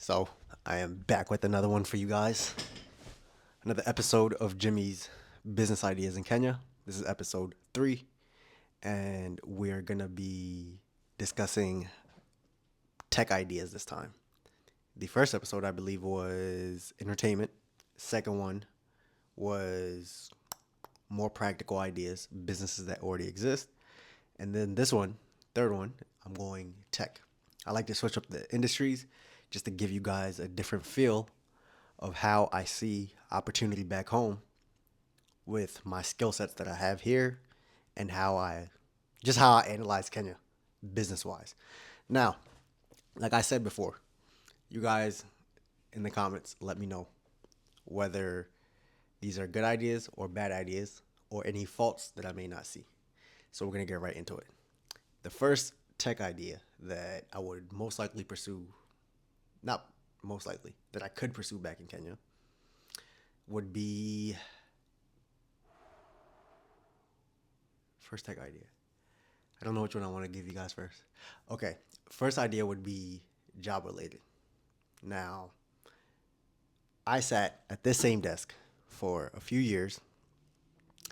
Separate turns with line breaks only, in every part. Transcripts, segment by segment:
So, I am back with another one for you guys. Another episode of Jimmy's Business Ideas in Kenya. This is episode 3, and we're going to be discussing tech ideas this time. The first episode, I believe, was entertainment. Second one was more practical ideas, businesses that already exist. And then this one, third one, I'm going tech. I like to switch up the industries just to give you guys a different feel of how I see opportunity back home with my skill sets that I have here and how I analyze Kenya business wise. Now, like I said before, you guys in the comments let me know whether these are good ideas or bad ideas or any faults that I may not see. So we're going to get right into it. The first tech idea that I would most likely pursue, not most likely, that I could pursue back in Kenya would be first tech idea. I don't know which one I want to give you guys first. Okay, first idea would be job related. Now, I sat at this same desk for a few years,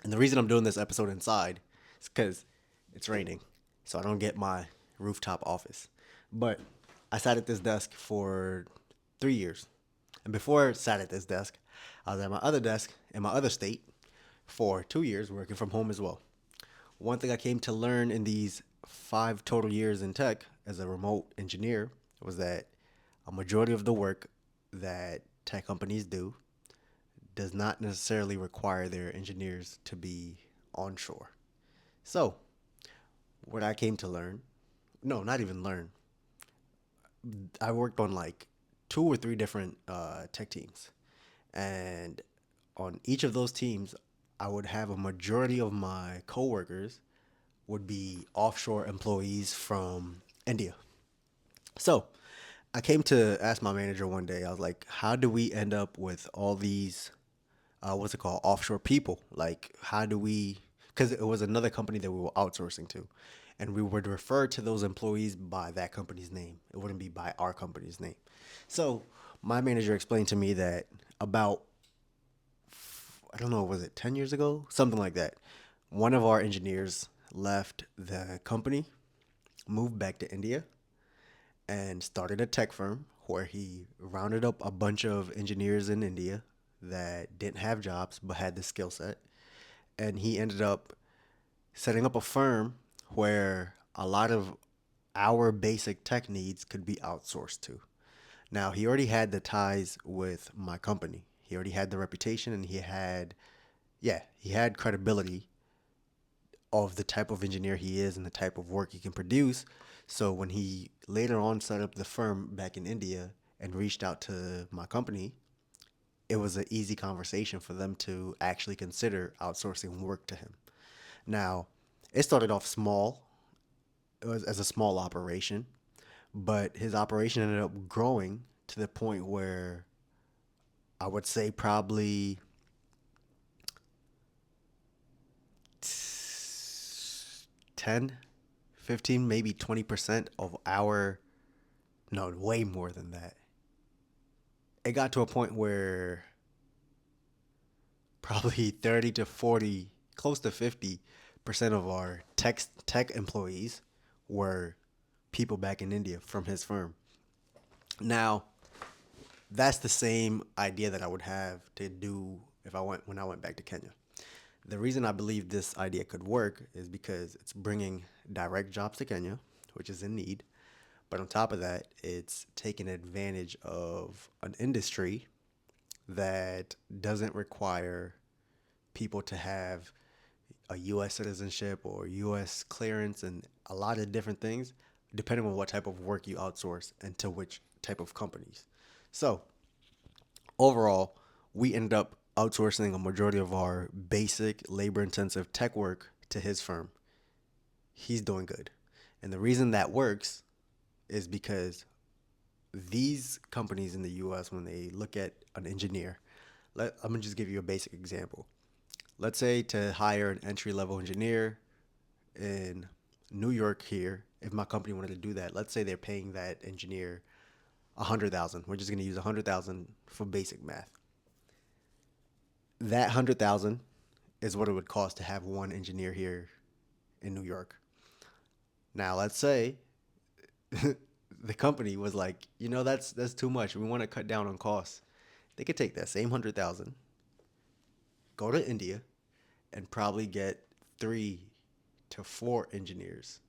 and the reason I'm doing this episode inside is because it's raining, so I don't get my rooftop office. But I sat at this desk for 3 years. And before I sat at this desk, I was at my other desk in my other state for 2 years working from home as well. One thing I came to learn in these 5 total years in tech as a remote engineer was that a majority of the work that tech companies do does not necessarily require their engineers to be onshore. So, what I came to learn, no, not even learn, I worked on like 2 or 3 different tech teams. And on each of those teams, I would have a majority of my coworkers would be offshore employees from India. So I came to ask my manager one day, I was like, how do we end up with all these, what's it called, offshore people? Like, how do we, because it was another company that we were outsourcing to. And we would refer to those employees by that company's name. It wouldn't be by our company's name. So my manager explained to me that about, I don't know, was it 10 years ago? Something like that. One of our engineers left the company, moved back to India, and started a tech firm where he rounded up a bunch of engineers in India that didn't have jobs but had the skill set. And he ended up setting up a firm where a lot of our basic tech needs could be outsourced to. Now, he already had the ties with my company. He already had the reputation and he had credibility of the type of engineer he is and the type of work he can produce. So when he later on set up the firm back in India and reached out to my company, it was an easy conversation for them to actually consider outsourcing work to him. Now, it started off small. It was as a small operation, but his operation ended up growing to the point where I would say probably 10, 15, maybe 20% of our, no, way more than that. It got to a point where probably 30 to 40, close to 50% of our tech employees were people back in India from his firm. Now, that's the same idea that I would have to do if I went when I went back to Kenya. The reason I believe this idea could work is because it's bringing direct jobs to Kenya, which is in need. But on top of that, it's taking advantage of an industry that doesn't require people to have a U.S. citizenship or U.S. clearance and a lot of different things, depending on what type of work you outsource and to which type of companies. So overall, we ended up outsourcing a majority of our basic labor intensive tech work to his firm. He's doing good. And the reason that works is because these companies in the US, when they look at an engineer, I'm gonna just give you a basic example. Let's say to hire an entry level engineer in New York here, if my company wanted to do that, let's say they're paying that engineer 100,000. We're just going to use 100,000 for basic math. That 100,000 is what it would cost to have one engineer here in New York. Now, let's say the company was like, that's too much. We want to cut down on costs. They could take that same 100,000, go to India, and probably get 3 to 4 engineers.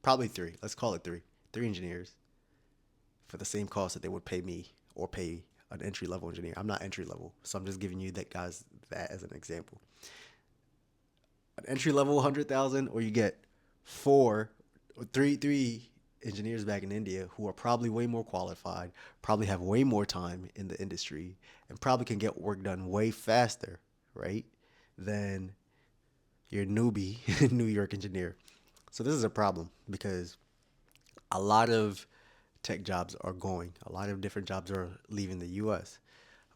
Probably three. Let's call it three. 3 engineers for the same cost that they would pay me or pay an entry level engineer. I'm not entry level, so I'm just giving you that as an example. An entry level 100,000, or you get four or three engineers back in India who are probably way more qualified, probably have way more time in the industry, and probably can get work done way faster, right? Than your newbie New York engineer. So this is a problem because a lot of tech jobs are going. A lot of different jobs are leaving the US.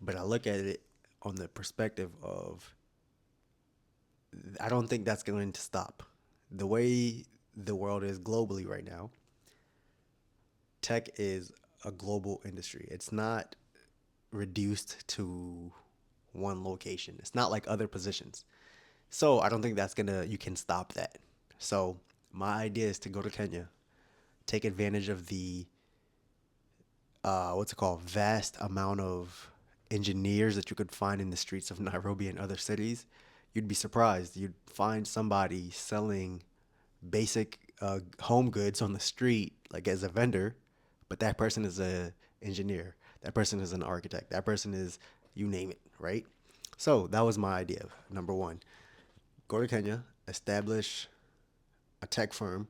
But I look at it on the perspective of I don't think that's going to stop. The way the world is globally right now, tech is a global industry. It's not reduced to one location. It's not like other positions. So I don't think you can stop that. So my idea is to go to Kenya, take advantage of the what's it called, vast amount of engineers that you could find in the streets of Nairobi and other cities. You'd be surprised. You'd find somebody selling basic home goods on the street, like as a vendor, but that person is a engineer. That person is an architect. That person is you name it, right? So that was my idea. Number one, go to Kenya, establish a tech firm,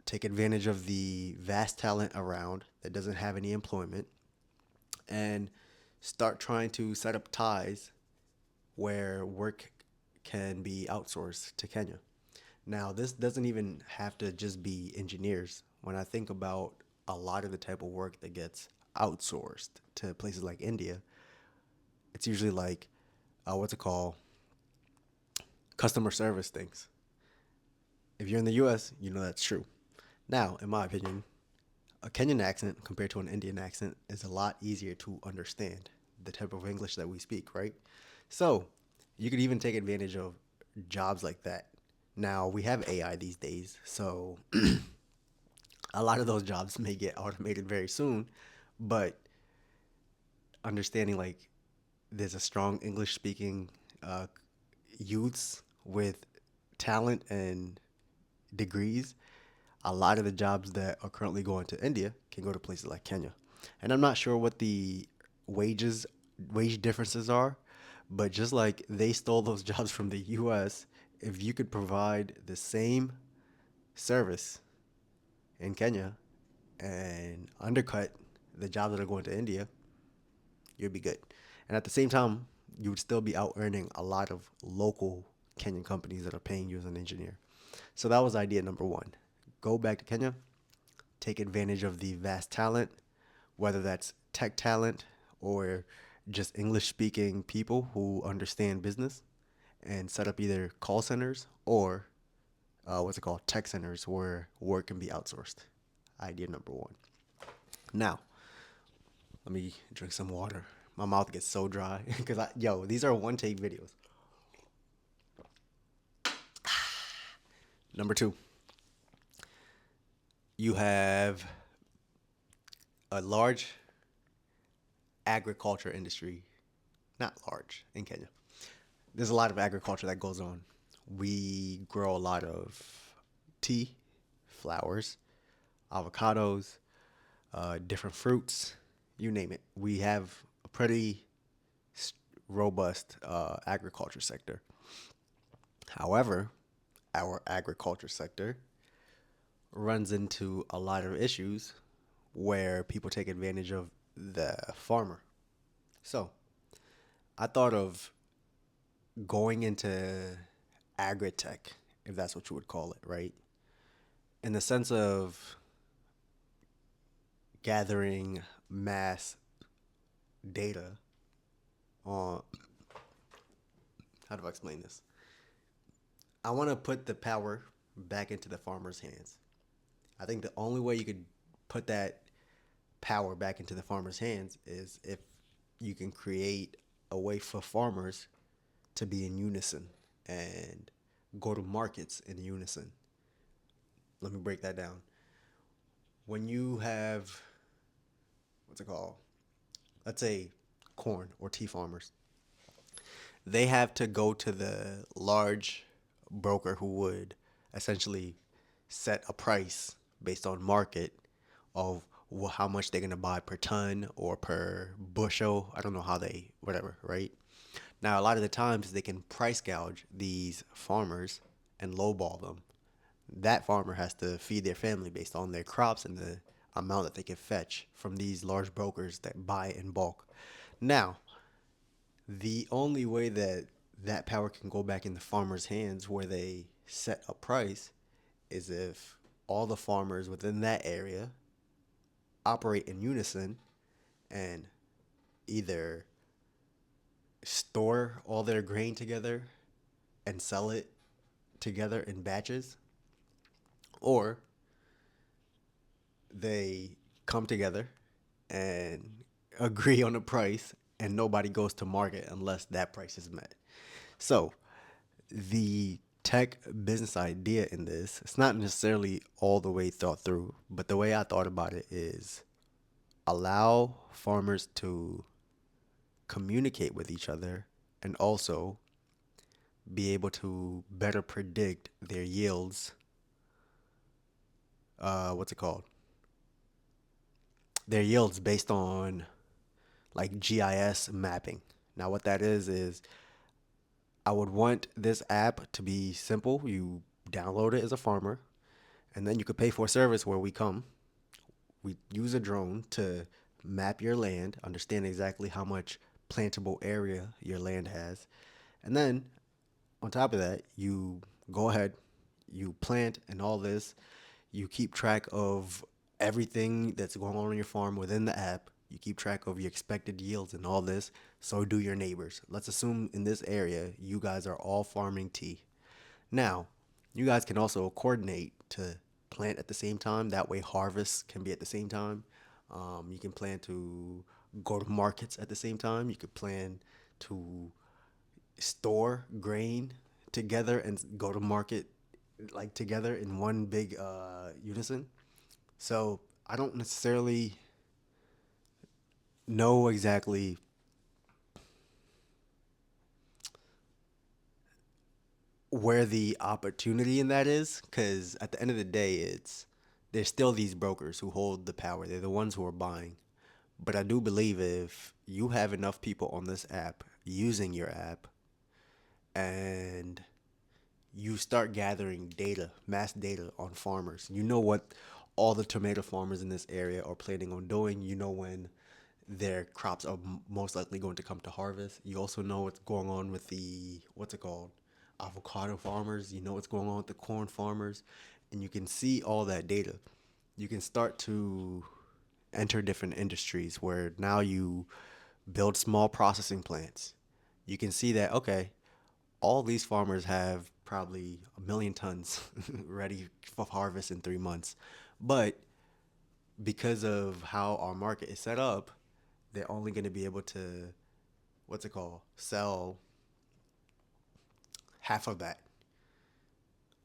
take advantage of the vast talent around that doesn't have any employment, and start trying to set up ties where work can be outsourced to Kenya. Now, this doesn't even have to just be engineers. When I think about a lot of the type of work that gets outsourced to places like India, it's usually like, what's it called? Customer service things. If you're in the US, you know that's true. Now, in my opinion, a Kenyan accent compared to an Indian accent is a lot easier to understand the type of English that we speak, right? So you could even take advantage of jobs like that. Now we have AI these days, so a lot of those jobs may get automated very soon, but understanding like there's a strong English speaking youths with talent and degrees, a lot of the jobs that are currently going to India can go to places like Kenya. And I'm not sure what the wages wage differences are, but just like they stole those jobs from the US, if you could provide the same service in Kenya and undercut the jobs that are going to India, you'd be good. And at the same time, you would still be out earning a lot of local Kenyan companies that are paying you as an engineer. So that was idea number one. Go back to Kenya, take advantage of the vast talent, whether that's tech talent or just English speaking people who understand business, and set up either call centers or what's it called, tech centers where work can be outsourced. Idea number one. Now, let me drink some water. My mouth gets so dry because these are one take videos. Number two, you have a large agriculture industry, not large in Kenya. There's a lot of agriculture that goes on. We grow a lot of tea, flowers, avocados, different fruits, you name it. We have a pretty robust agriculture sector. However, our agriculture sector runs into a lot of issues where people take advantage of the farmer. So I thought of going into agri-tech, if that's what you would call it, right? In the sense of gathering mass data on, how do I explain this? I want to put the power back into the farmer's hands. I think the only way you could put that power back into the farmer's hands is if you can create a way for farmers to be in unison and go to markets in unison. Let me break that down. When you have, what's it called? Let's say corn or tea farmers, they have to go to the large broker who would essentially set a price based on market of how much they're going to buy per ton or per bushel. I don't know how they, whatever, right? Now, a lot of the times they can price gouge these farmers and lowball them. That farmer has to feed their family based on their crops and the amount that they can fetch from these large brokers that buy in bulk. Now, the only way that that power can go back in the farmer's hands where they set a price is if all the farmers within that area operate in unison and either store all their grain together and sell it together in batches, or they come together and agree on a price and nobody goes to market unless that price is met. So, the tech business idea in this, it's not necessarily all the way thought through, but the way I thought about it is allow farmers to communicate with each other and also be able to better predict their yields. What's it called? Their yields based on like GIS mapping. Now, what that is I would want this app to be simple. You download it as a farmer, and then you could pay for a service where we use a drone to map your land, understand exactly how much plantable area your land has, and then on top of that, you go ahead, you plant and all this. You keep track of everything that's going on your farm within the app. You keep track of your expected yields and all this. So do your neighbors. Let's assume in this area, you guys are all farming tea. Now, you guys can also coordinate to plant at the same time. That way, harvest can be at the same time. You can plan to go to markets at the same time. You could plan to store grain together and go to market like together in one big unison. So I don't necessarily know exactly where the opportunity in that is, because at the end of the day, it's there's still these brokers who hold the power. They're the ones who are buying. But I do believe if you have enough people on this app using your app and you start gathering data, mass data on farmers. You know what all the tomato farmers in this area are planning on doing. You know when their crops are most likely going to come to harvest. You also know what's going on with the, what's it called? Avocado farmers. You know what's going on with the corn farmers. And you can see all that data. You can start to enter different industries where now you build small processing plants. You can see that, okay, all these farmers have probably 1 million tons ready for harvest in 3 months. But because of how our market is set up, they're only going to be able to, what's it called, sell half of that.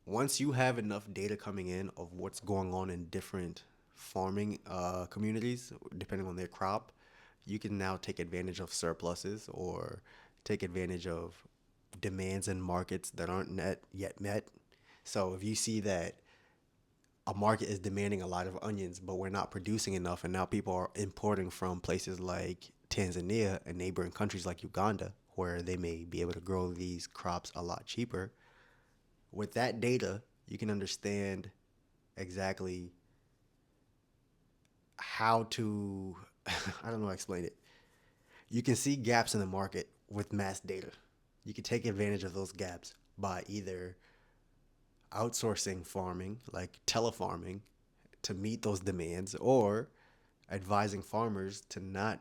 Once you have enough data coming in of what's going on in different farming communities, depending on their crop, you can now take advantage of surpluses or take advantage of demands in markets that aren't yet met. So if you see that a market is demanding a lot of onions, but we're not producing enough, and now people are importing from places like Tanzania and neighboring countries like Uganda, where they may be able to grow these crops a lot cheaper. With that data, you can understand exactly how to, I don't know how to explain it. You can see gaps in the market with mass data. You can take advantage of those gaps by either outsourcing farming, like telefarming, to meet those demands, or advising farmers to not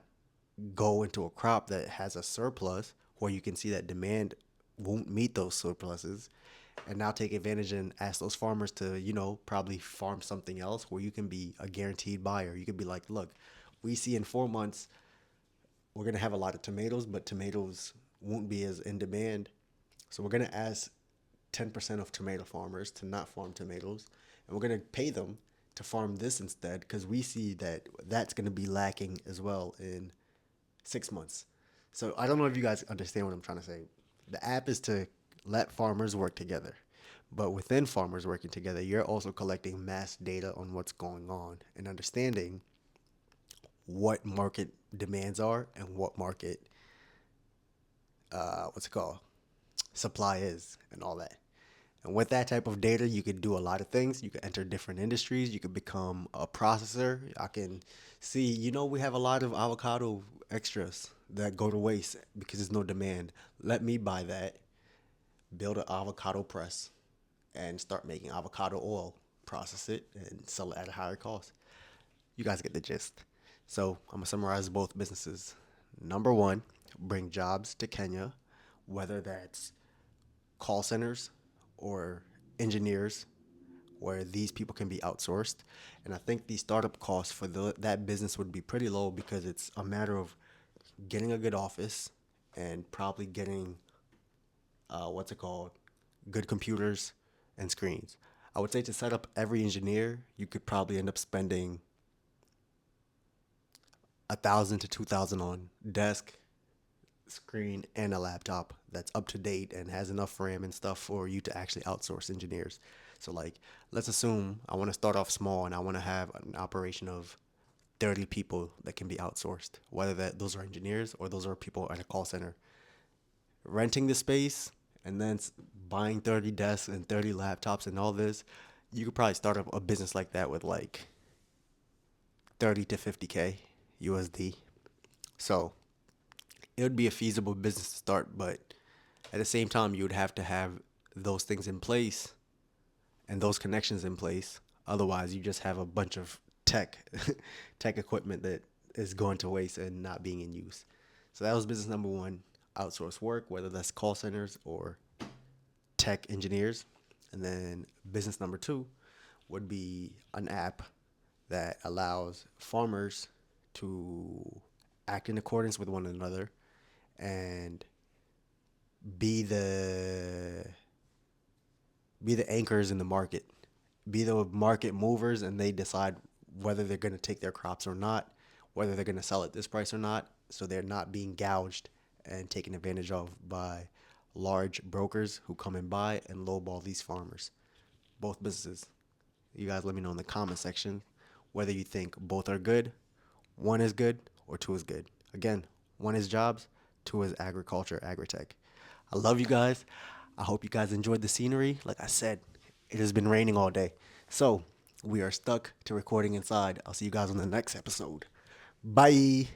go into a crop that has a surplus where you can see that demand won't meet those surpluses, and now take advantage and ask those farmers to, probably farm something else where you can be a guaranteed buyer. You could be like, look, We see in 4 months we're gonna have a lot of tomatoes, but tomatoes won't be as in demand. So we're gonna ask 10% of tomato farmers to not farm tomatoes, and we're gonna pay them to farm this instead because we see that that's gonna be lacking as well in 6 months. So I don't know if you guys understand what I'm trying to say. The app is to let farmers work together. But within farmers working together, you're also collecting mass data on what's going on and understanding what market demands are and what market, what's it called, supply is and all that. And with that type of data, you could do a lot of things. You could enter different industries. You could become a processor. I can see, we have a lot of avocado extras that go to waste because there's no demand. Let me buy that, build an avocado press, and start making avocado oil, process it, and sell it at a higher cost. You guys get the gist. So I'm going to summarize both businesses. Number one, bring jobs to Kenya, whether that's call centers or engineers where these people can be outsourced. And I think the startup costs for that business would be pretty low because it's a matter of getting a good office and probably getting, what's it called, good computers and screens. I would say to set up every engineer, you could probably end up spending 1,000 to 2,000 on desk, screen, and a laptop that's up to date and has enough RAM and stuff for you to actually outsource engineers. So like, let's assume I want to start off small and I want to have an operation of 30 people that can be outsourced, whether those are engineers or those are people at a call center. Renting the space and then buying 30 desks and 30 laptops and all this, you could probably start up a business like that with like 30 to 50K USD. So it would be a feasible business to start, but at the same time, you would have to have those things in place and those connections in place. Otherwise, you just have a bunch of tech equipment that is going to waste and not being in use. So that was business number one, outsource work, whether that's call centers or tech engineers. And then business number two would be an app that allows farmers to act in accordance with one another and be the be the anchors in the market, be the market movers, and they decide whether they're going to take their crops or not, whether they're going to sell at this price or not, so they're not being gouged and taken advantage of by large brokers who come and buy and lowball these farmers. Both businesses. You guys let me know in the comment section whether you think both are good, one is good, or two is good. Again, one is jobs, two is agriculture, agritech. I love you guys. I hope you guys enjoyed the scenery. Like I said, it has been raining all day. So we are stuck to recording inside. I'll see you guys on the next episode. Bye.